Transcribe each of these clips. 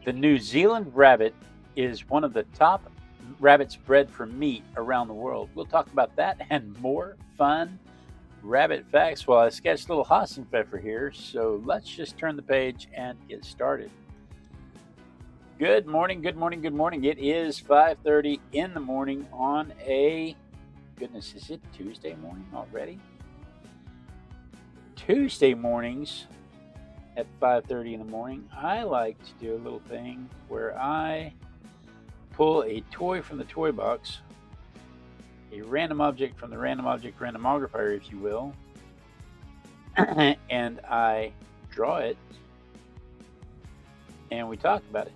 The New Zealand rabbit is one of the top rabbits bred for meat around the world. We'll talk about that and more fun rabbit facts while I sketch little Hassenpfeffer here. So let's just turn the page and get started. Good morning, good morning, good morning. It is 5:30 in the morning on a, goodness, is it Tuesday morning already? Tuesday mornings at 5:30 in the morning, I like to do a little thing where I pull a toy from the toy box, a random object from the Random Object Randomogrifier, if you will, and I draw it and we talk about it.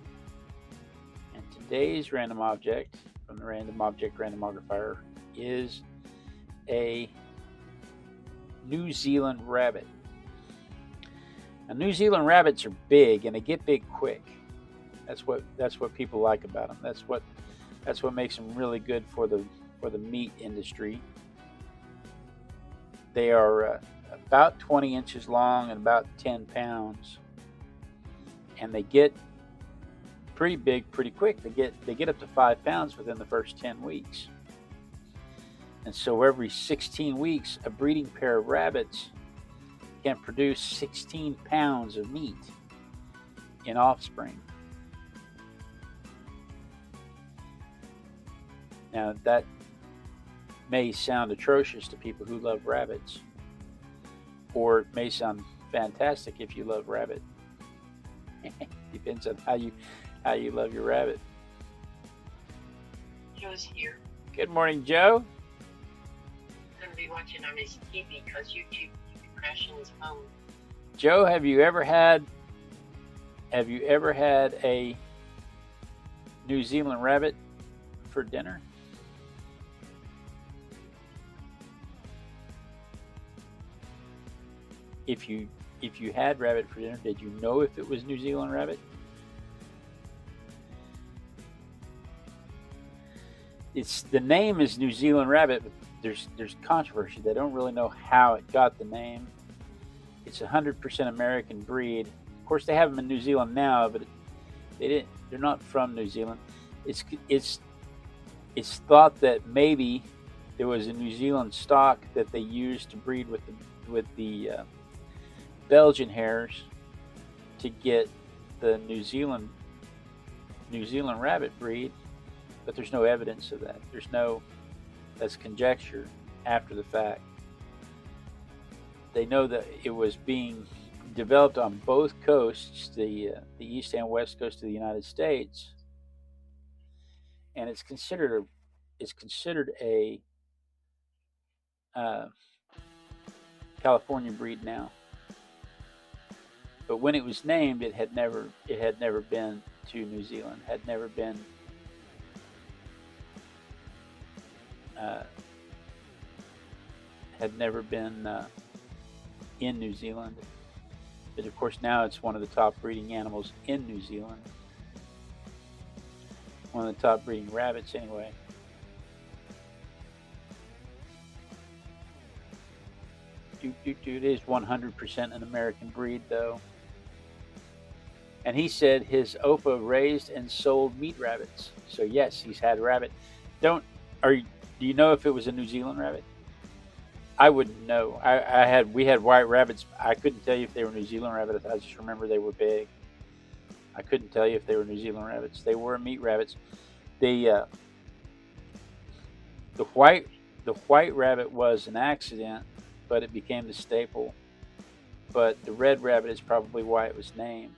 And today's random object from the Random Object Randomogrifier is a New Zealand rabbit. Now, New Zealand rabbits are big and they get big quick. That's what people like about them. That's what makes them really good for the meat industry. They are about 20 inches long and about 10 pounds, and they get pretty big pretty quick. They get up to 5 pounds within the first 10 weeks. And so every 16 weeks, a breeding pair of rabbits can produce 16 pounds of meat in offspring. Now, that may sound atrocious to people who love rabbits, or it may sound fantastic if you love rabbit. Depends on how you love your rabbit. Joe's here. Good morning, Joe. Going to be watching on his TV because YouTube crashing his phone. Joe, have you ever had a New Zealand rabbit for dinner? If you had rabbit for dinner, did you know if it was New Zealand rabbit? The name is New Zealand rabbit, but there's controversy. They don't really know how it got the name. It's 100% American breed. Of course, they have them in New Zealand now, but they're not from New Zealand. It's thought that maybe there was a New Zealand stock that they used to breed with the Belgian hares to get the New Zealand rabbit breed, but there's no evidence of that. That's conjecture after the fact. They know that it was being developed on both coasts, the east and west coast of the United States, and it's considered a California breed now. But when it was named, it had never been to New Zealand. Had never been in New Zealand. But of course now it's one of the top breeding animals in New Zealand. One of the top breeding rabbits anyway. It is 100% an American breed though. And he said his Opa raised and sold meat rabbits. So yes, he's had rabbit. Do you know if it was a New Zealand rabbit? I wouldn't know. We had white rabbits. I couldn't tell you if they were New Zealand rabbits. I just remember they were big. I couldn't tell you if they were New Zealand rabbits. They were meat rabbits. The white rabbit was an accident, but it became the staple. But the red rabbit is probably why it was named,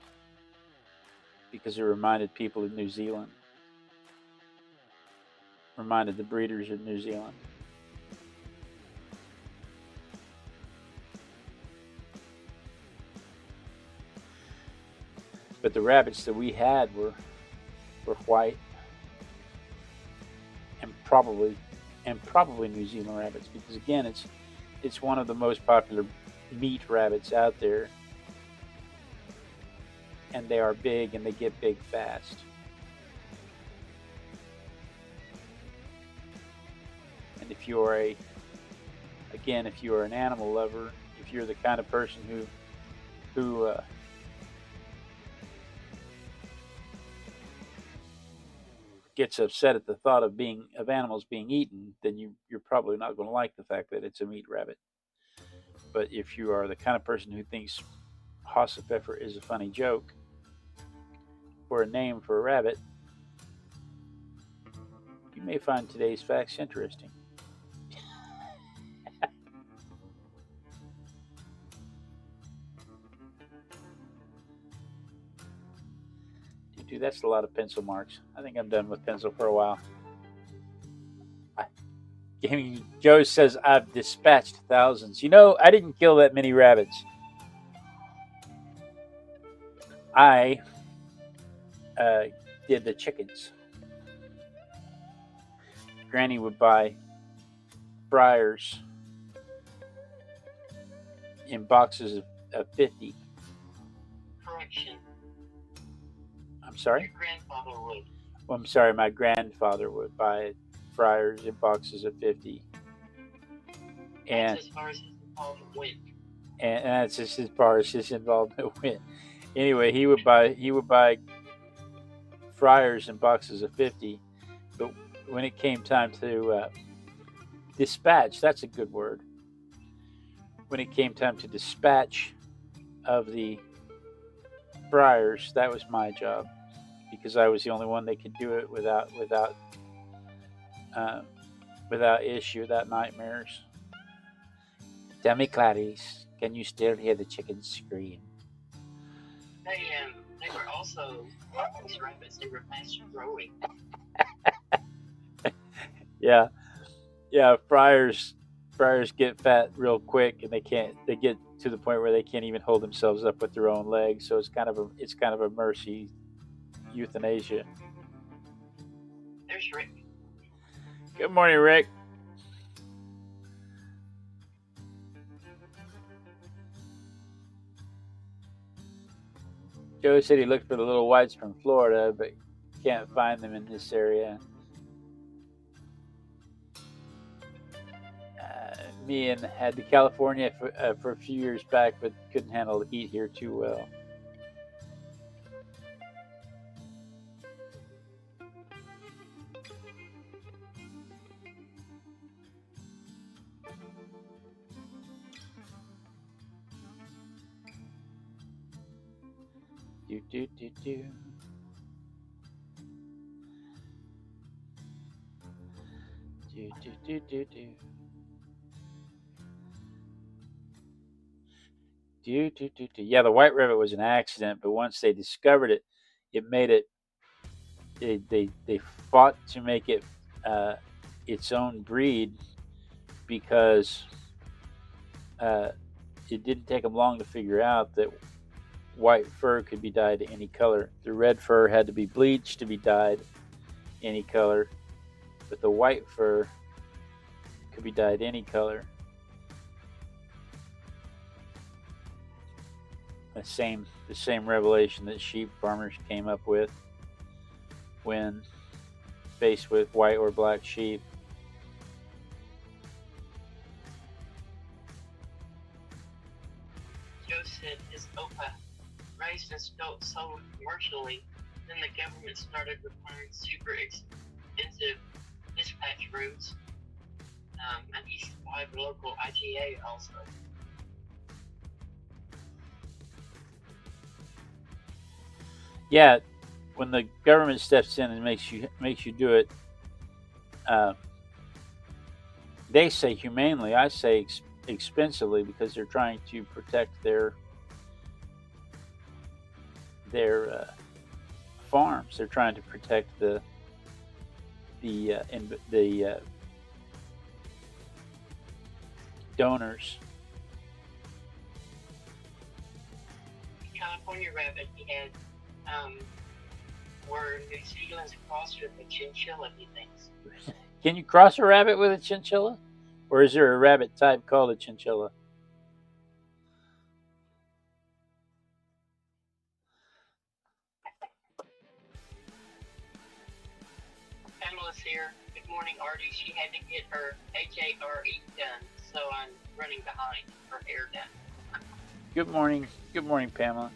because it reminded people of New Zealand. Reminded the breeders of New Zealand. But the rabbits that we had were white and probably New Zealand rabbits, because again it's one of the most popular meat rabbits out there, and they are big and they get big fast. And if you are an animal lover, if you're the kind of person who gets upset at the thought of animals being eaten, then you're probably not going to like the fact that it's a meat rabbit. But if you are the kind of person who thinks Hossepfeffer is a funny joke for a name for a rabbit, you may find today's facts interesting. Dude, that's a lot of pencil marks. I think I'm done with pencil for a while. Gaming Joe says I've dispatched thousands. You know, I didn't kill that many rabbits. I did the chickens. Granny would buy fryers in boxes of 50. Correction. I'm sorry? Your grandfather would. Well, I'm sorry, my grandfather would buy fryers in boxes of 50. And that's as far as his involvement went. And that's just as far as his involvement went. Anyway, he would buy fryers in boxes of 50, but when it came time to dispatch, that's a good word. When it came time to dispatch of the fryers, that was my job, because I was the only one that could do it without issue, without nightmares. Tell me, Clarice, can you still hear the chickens scream? They were also these rabbits. They were fast growing. Yeah. Fryers get fat real quick, and they get to the point where they can't even hold themselves up with their own legs. So it's kind of a mercy euthanasia. There's Rick. Good morning, Rick. Joe said he looked for the little whites from Florida, but can't find them in this area. Me and had to California for a few years back, but couldn't handle the heat here too well. Do. Yeah, the white rabbit was an accident, but once they discovered it, it made it. They fought to make it its own breed, because it didn't take them long to figure out that white fur could be dyed any color. The red fur had to be bleached to be dyed any color, but the white fur could be dyed any color. The same revelation that sheep farmers came up with when faced with white or black sheep. Joe said his OPA raised and sold commercially. Then the government started requiring super expensive dispatch routes, and he supplied the local IGA also. Yeah, when the government steps in and makes you do it, they say humanely. I say expensively, because they're trying to protect their farms. They're trying to protect the donors. California rabbit, he had were New Zealand's crossed with a chinchilla, he thinks. Can you cross a rabbit with a chinchilla? Or is there a rabbit type called a chinchilla? Pamela's here. Good morning, Artie. She had to get her HARE done, so I'm running behind her hair done. Good morning. Good morning, Pamela.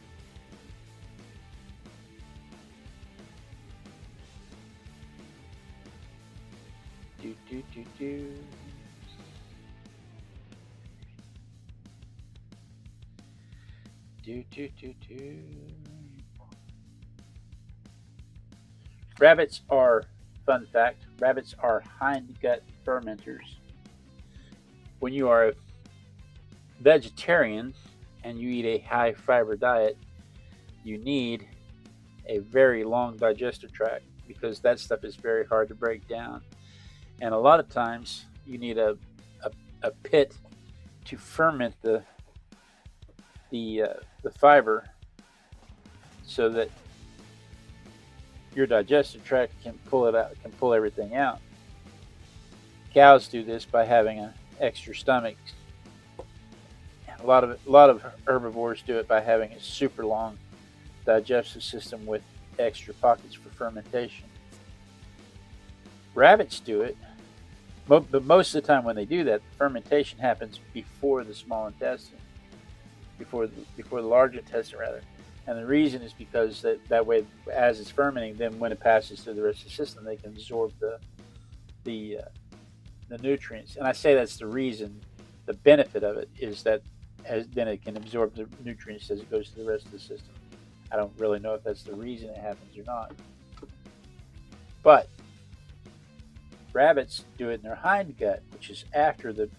do, do, do, do. Do, do, do, do. Rabbits are, fun fact, rabbits are hindgut fermenters. When you are a vegetarian and you eat a high fiber diet, you need a very long digestive tract because that stuff is very hard to break down. And a lot of times you need a pit to ferment the fiber so that your digestive tract can pull it out, can pull everything out. Cows do this by having an extra stomach. A lot of herbivores do it by having a super long digestive system with extra pockets for fermentation. Rabbits do it, but most of the time when they do that, fermentation happens before the small intestine, before the large intestine rather. And the reason is because that way, as it's fermenting, then when it passes through the rest of the system, they can absorb the nutrients. And I say that's the reason. The benefit of it is that then it can absorb the nutrients as it goes to the rest of the system. I don't really know if that's the reason it happens or not. But rabbits do it in their hindgut, which is after the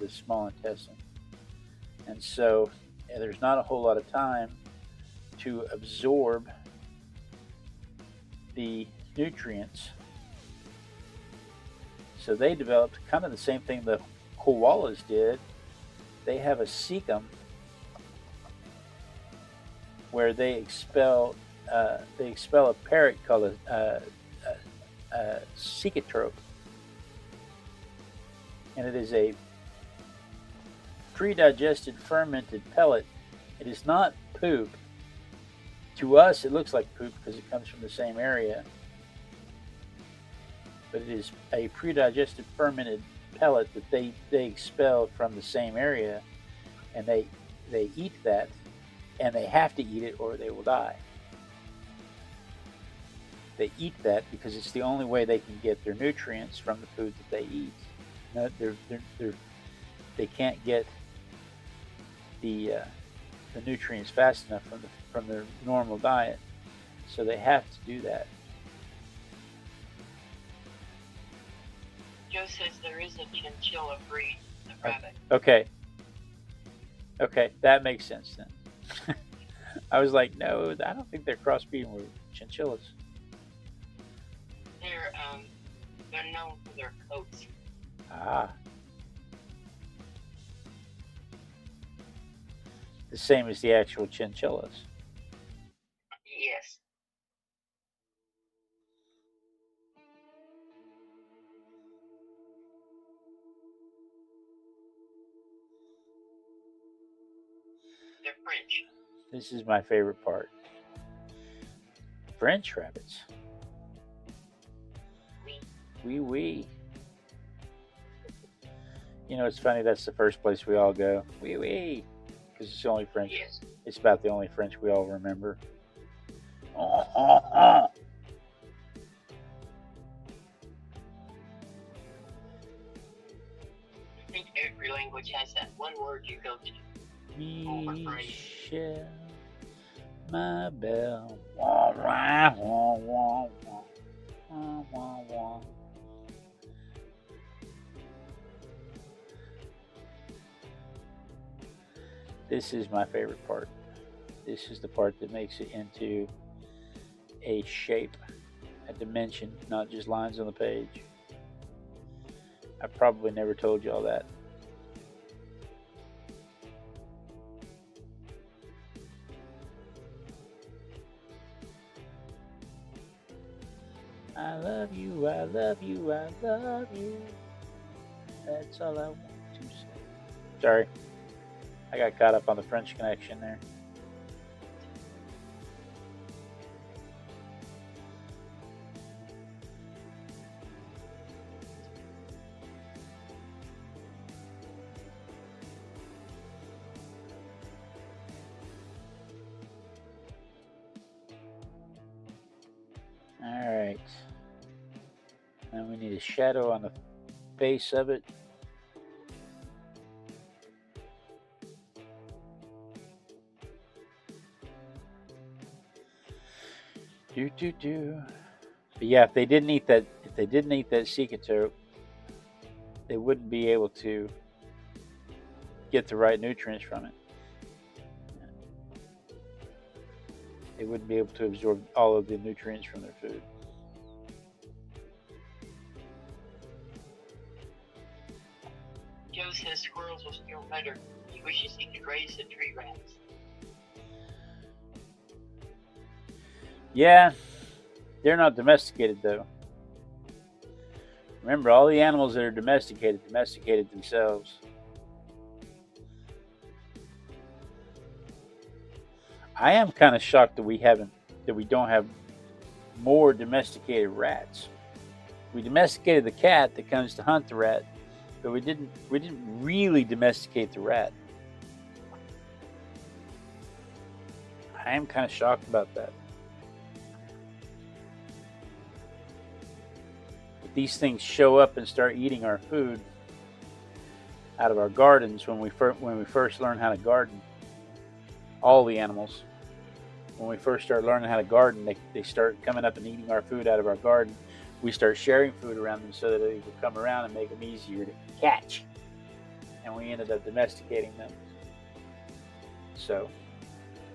small intestine. And so there's not a whole lot of time to absorb the nutrients. So they developed kind of the same thing the koalas did. They have a cecum where they expel a parrot called a cecotrope, and it is a pre-digested fermented pellet. It is not poop. To us, it looks like poop because it comes from the same area, but it is a pre-digested fermented pellet that they expel from the same area, and they eat that, and they have to eat it or they will die. They eat that because it's the only way they can get their nutrients from the food that they eat. No, they can't get the nutrients fast enough from their normal diet, so they have to do that. Joe says there is a chinchilla breed of rabbit. Okay, that makes sense then. I was like, no, I don't think they're crossbreeding with chinchillas. They're known for their coats. Ah. The same as the actual chinchillas. Yes. They're French. This is my favorite part. French rabbits. Wee wee. You know, it's funny, that's the first place we all go. Wee wee. Because it's the only French. Yes. It's about the only French we all remember. I think every language has that one word you go to. Michelle, my belle. Wah, wah, wah, wah, wah, wah, wah. This is my favorite part. This is the part that makes it into a shape, a dimension, not just lines on the page. I probably never told you all that. I love you, I love you, I love you. That's all I want to say. Sorry, I got caught up on the French connection there. All right. And we need a shadow on the face of it. But yeah, if they didn't eat that cicatrix, they wouldn't be able to get the right nutrients from it. They wouldn't be able to absorb all of the nutrients from their food. Joe says squirrels will still better. He wishes he could raise the tree rats. Yeah, they're not domesticated though. Remember, all the animals that are domesticated themselves. I am kind of shocked that we don't have more domesticated rats. We domesticated the cat that comes to hunt the rat, but we didn't really domesticate the rat. I am kind of shocked about that. But these things show up and start eating our food out of our gardens when we first learn how to garden. All the animals, when we first start learning how to garden, they start coming up and eating our food out of our garden. We start sharing food around them so that they will come around and make them easier to catch. And we ended up domesticating them. So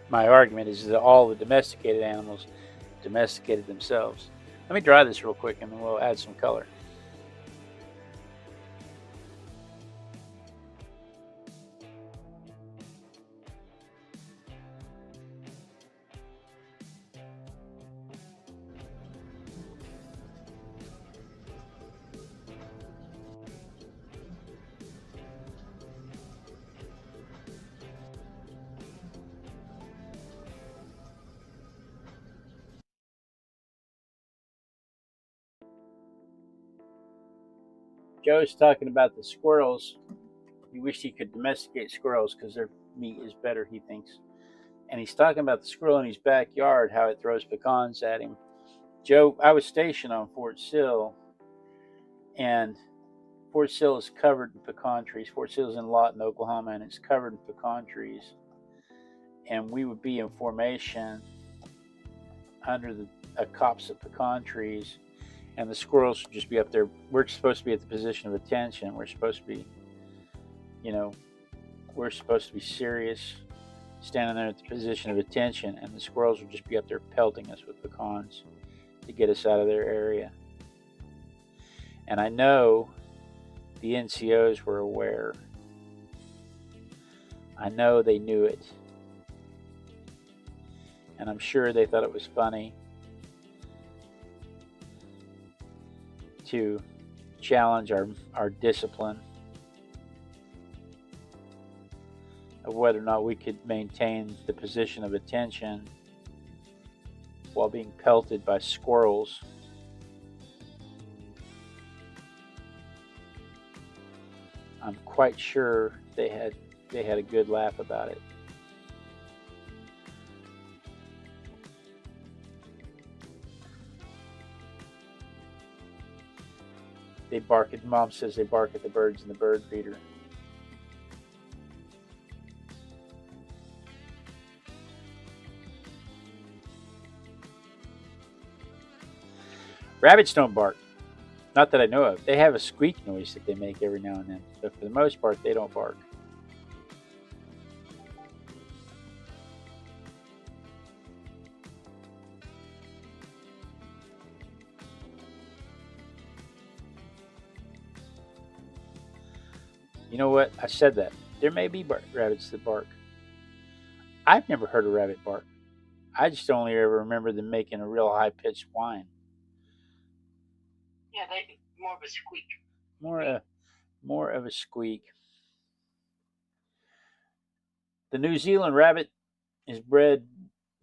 my argument is that all the domesticated animals domesticated themselves. Let me dry this real quick and then we'll add some color. Joe's talking about the squirrels. He wished he could domesticate squirrels because their meat is better, he thinks. And he's talking about the squirrel in his backyard, how it throws pecans at him. Joe, I was stationed on Fort Sill, and Fort Sill is covered in pecan trees. Fort Sill is in Lawton, Oklahoma, and it's covered in pecan trees. And we would be in formation under a copse of pecan trees, and the squirrels would just be up there. We're supposed to be at the position of attention. We're supposed to be, we're supposed to be serious, standing there at the position of attention, and the squirrels would just be up there pelting us with pecans to get us out of their area. And I know the NCOs were aware. I know they knew it. And I'm sure they thought it was funny to challenge our discipline of whether or not we could maintain the position of attention while being pelted by squirrels. I'm quite sure they had a good laugh about it. They bark at, Mom says they bark at the birds in the bird feeder. Rabbits don't bark. Not that I know of. They have a squeak noise that they make every now and then, but for the most part, they don't bark. You know what? I said that. There may be rabbits that bark. I've never heard a rabbit bark. I just only ever remember them making a real high-pitched whine. Yeah, they more of a squeak. More of a squeak. The New Zealand rabbit is bred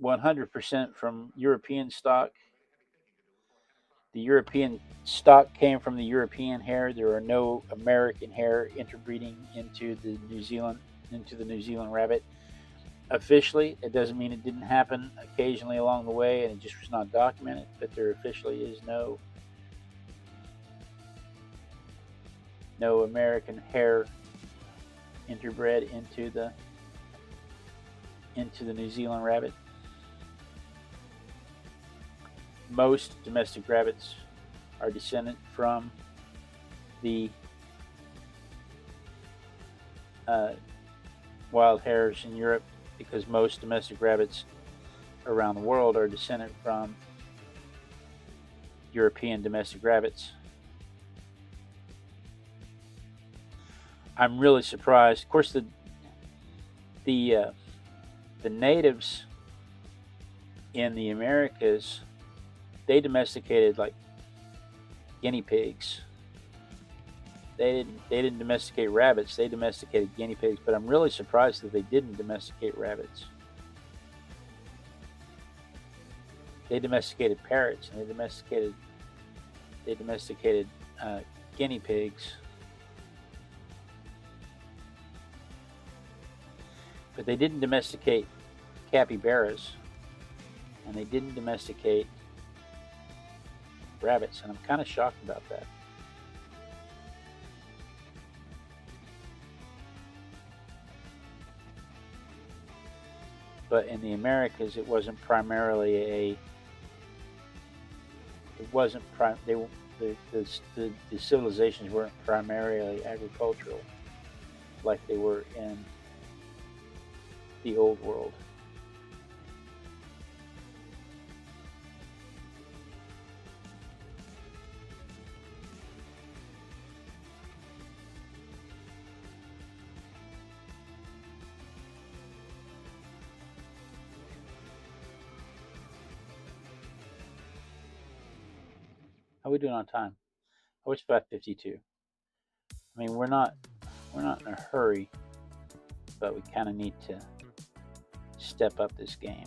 100% from European stock. The European stock came from the European hare. There are no American hare interbreeding into the New Zealand rabbit. Officially, it doesn't mean it didn't happen occasionally along the way and it just was not documented, but there officially is no No American hare interbred into the New Zealand rabbit. Most domestic rabbits are descended from the wild hares in Europe, because most domestic rabbits around the world are descended from European domestic rabbits. I'm really surprised. Of course, the natives in the Americas, they domesticated like guinea pigs. They didn't domesticate rabbits. They domesticated guinea pigs. But I'm really surprised that they didn't domesticate rabbits. They domesticated parrots, and they domesticated guinea pigs. But they didn't domesticate capybaras, and they didn't domesticate rabbits, and I'm kind of shocked about that. But in the Americas, it wasn't primarily the civilizations weren't primarily agricultural like they were in the old world. How are we doing on time? Oh, it's 5:52. I mean, we're not in a hurry, but we kind of need to step up this game.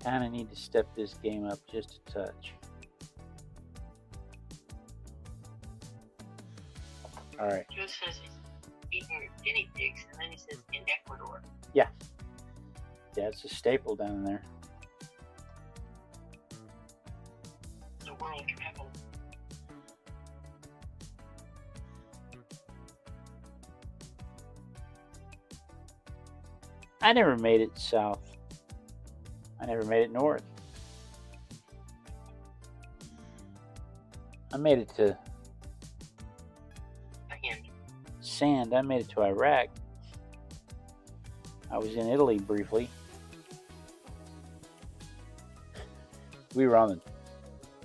Kind of need to step this game up just a touch. All right. Joe says he's eating guinea pigs, and then he says in Ecuador. Yeah, it's a staple down there. The world travel. I never made it south. I never made it north. I made it to sand. I made it to Iraq. I was in Italy briefly. We were on the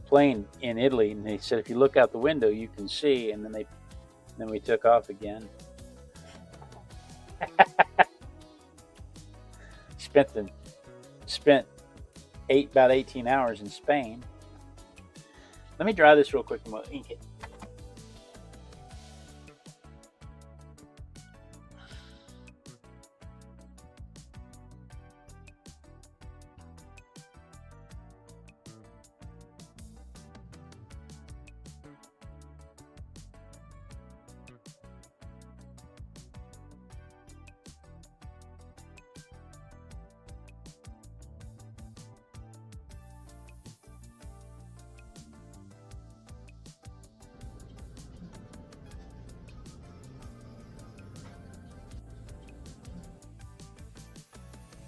plane in Italy, and they said if you look out the window you can see, and then we took off again. Spent about 18 hours in Spain. Let me dry this real quick and we'll ink it.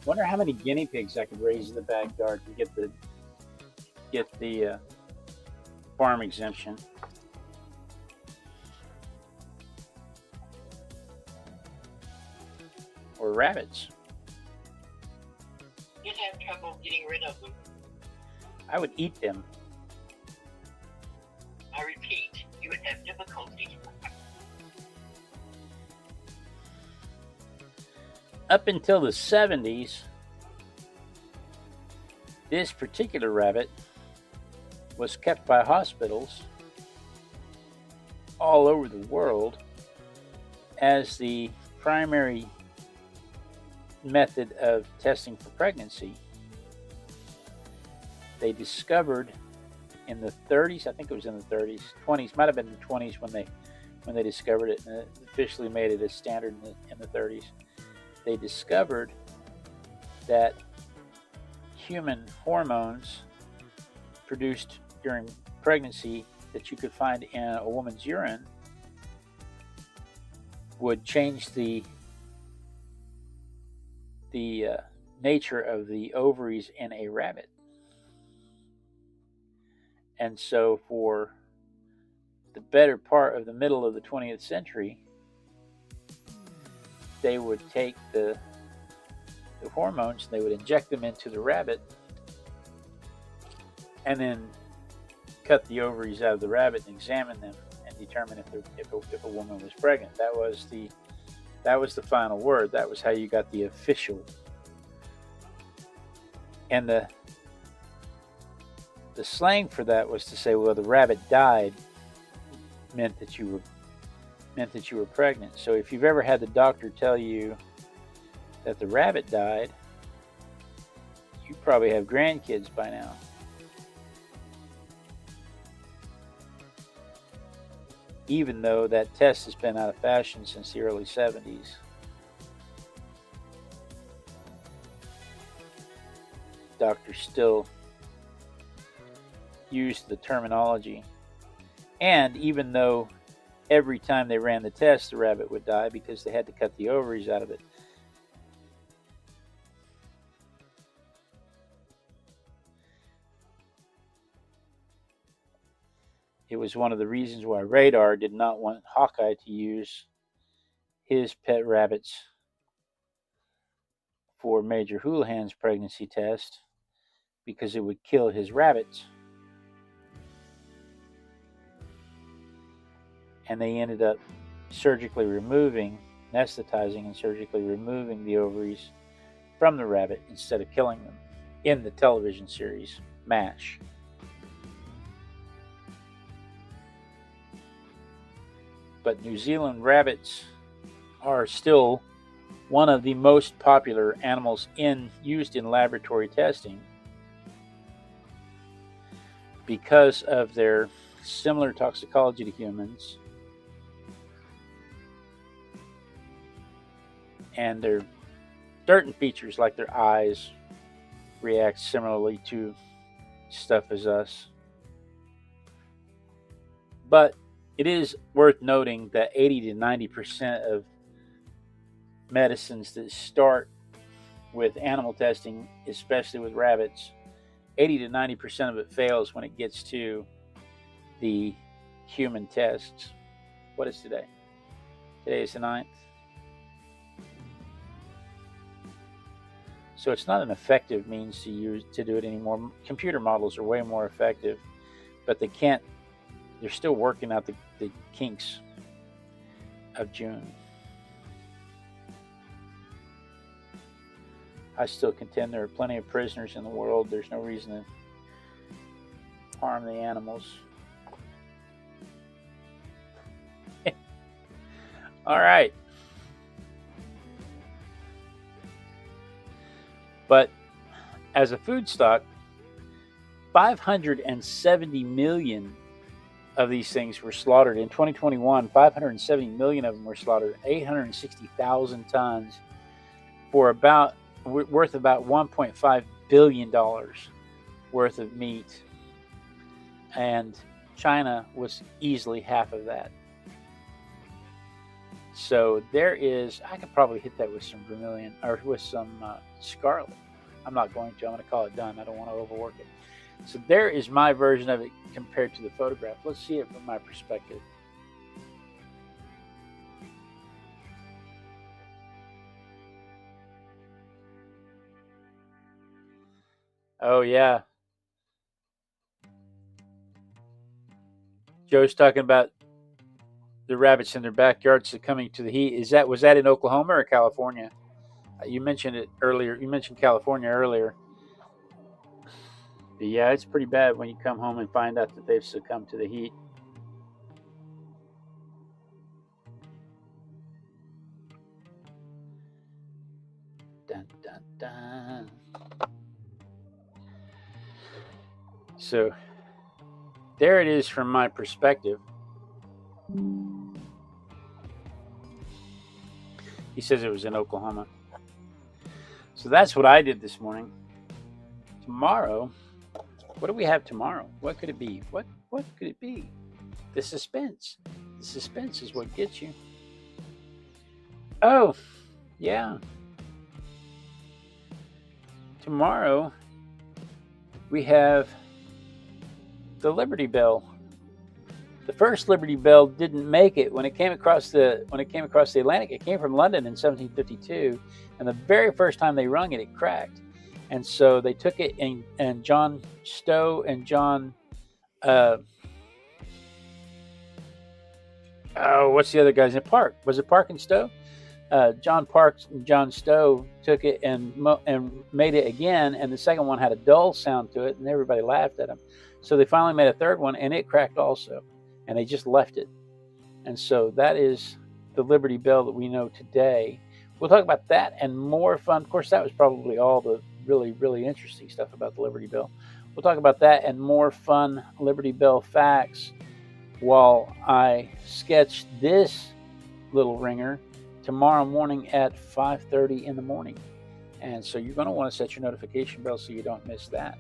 Wonder how many guinea pigs I could raise in the backyard to get the farm exemption. Or rabbits. You'd have trouble getting rid of them. I would eat them. I repeat, you would have difficulty. Up until the 70s, this particular rabbit was kept by hospitals all over the world as the primary method of testing for pregnancy. They discovered in the 30s, I think it was in the 30s, 20s, might have been the 20s when they discovered it, and officially made it a standard in the 30s. they discovered that human hormones produced during pregnancy that you could find in a woman's urine would change the nature of the ovaries in a rabbit. And so for the better part of the middle of the 20th century, they would take the hormones, they would inject them into the rabbit, and then cut the ovaries out of the rabbit and examine them and determine if a woman was pregnant. That was the final word. That was how you got the official. And the slang for that was to say, well, the rabbit died, meant that you were pregnant. So if you've ever had the doctor tell you that the rabbit died, you probably have grandkids by now. Even though that test has been out of fashion since the early 70s. Doctors still use the terminology. And even though every time they ran the test, the rabbit would die because they had to cut the ovaries out of it. It was one of the reasons why Radar did not want Hawkeye to use his pet rabbits for Major Houlihan's pregnancy test, because it would kill his rabbits. And they ended up surgically removing, anesthetizing and surgically removing the ovaries from the rabbit instead of killing them in the television series MASH. But New Zealand rabbits are still one of the most popular animals used in laboratory testing because of their similar toxicology to humans and their certain features like their eyes react similarly to stuff as us. But it is worth noting that 80 to 90% of medicines that start with animal testing, especially with rabbits, 80 to 90% of it fails when it gets to the human tests. What is today? Today is the 9th. So it's not an effective means to do it anymore. Computer models are way more effective, but they're still working out the kinks of June. I still contend there are plenty of prisoners in the world. There's no reason to harm the animals. All right. But as a food stock, 570 million of these things were slaughtered. In 2021, 570 million of them were slaughtered, 860,000 tons for worth about $1.5 billion worth of meat. And China was easily half of that. So I could probably hit that with some vermilion or with some scarlet. I'm not going to. I'm going to call it done. I don't want to overwork it. So there is my version of it compared to the photograph. Let's see it from my perspective. Oh, yeah. Joe's talking about the rabbits in their backyard succumbing to the heat. Was that in Oklahoma or California? You mentioned it earlier. You mentioned California earlier. But yeah, it's pretty bad when you come home and find out that they've succumbed to the heat. Dun, dun, dun. So there it is from my perspective. He says it was in Oklahoma. So that's what I did this morning. Tomorrow, what do we have tomorrow? What could it be? What could it be? The suspense. The suspense is what gets you. Oh, yeah. Tomorrow we have the Liberty Bell. The first Liberty Bell didn't make it when it came across the Atlantic. It came from London in 1752, and the very first time they rung it, it cracked. And so they took it, and John Stowe and John, what's the other guy's name? Park. Was it Park and Stowe? John Parks and John Stowe took it and made it again, and the second one had a dull sound to it, and everybody laughed at them. So they finally made a third one, and it cracked also, and they just left it. And so that is the Liberty Bell that we know today. We'll talk about that and more fun. Of course, that was probably all the really, really interesting stuff about the Liberty Bell. We'll talk about that and more fun Liberty Bell facts while I sketch this little ringer tomorrow morning at 5:30 in the morning. And so you're going to want to set your notification bell so you don't miss that.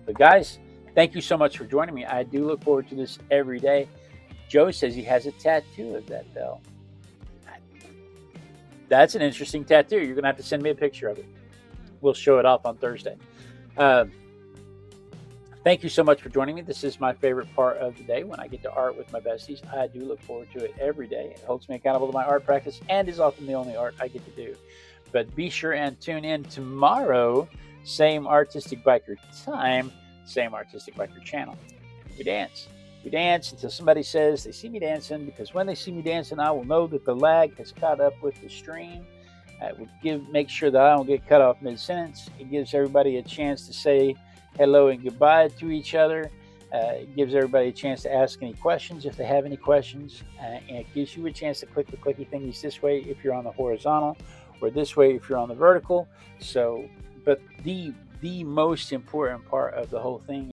But guys, thank you so much for joining me. I do look forward to this every day. Joe says he has a tattoo of that bell. That's an interesting tattoo. You're going to have to send me a picture of it. We'll show it off on Thursday. Thank you so much for joining me. This is my favorite part of the day when I get to art with my besties. I do look forward to it every day. It holds me accountable to my art practice and is often the only art I get to do. But be sure and tune in tomorrow. Same Artistic Biker time, same Artistic Biker channel. We dance. We dance until somebody says they see me dancing, because when they see me dancing, I will know that the lag has caught up with the stream. It will make sure that I don't get cut off mid-sentence. It gives everybody a chance to say hello and goodbye to each other. It gives everybody a chance to ask any questions if they have any questions. And it gives you a chance to click the clicky thingies this way if you're on the horizontal, or this way if you're on the vertical. So, but the most important part of the whole thing